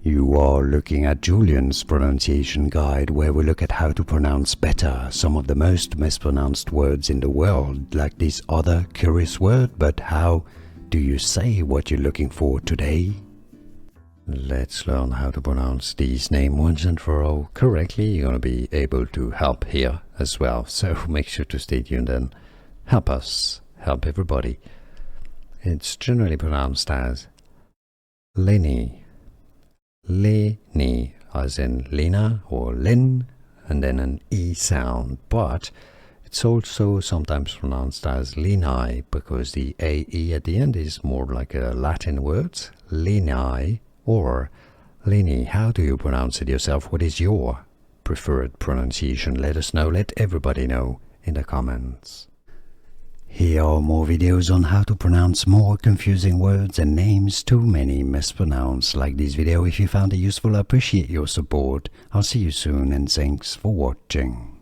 You are looking at Julian's pronunciation guide, where we look at how to pronounce better some of the most mispronounced words in the world, like this other curious word. But how do you say what you're looking for today? Let's learn how to pronounce these names once and for all correctly. You're going to be able to help here as well, so make sure to stay tuned and help us, help everybody. It's generally pronounced as Lynnae. Lynnae, as in Lena or Lynn, and then an E sound, but it's also sometimes pronounced as Lynnae because the AE at the end is more like a Latin word, Lynnae or Lynnae. How do you pronounce it yourself? What is your preferred pronunciation? Let us know, let everybody know in the comments. Here are more videos on how to pronounce more confusing words and names too many mispronounced. Like this video if you found it useful. I appreciate your support. I'll see you soon and thanks for watching.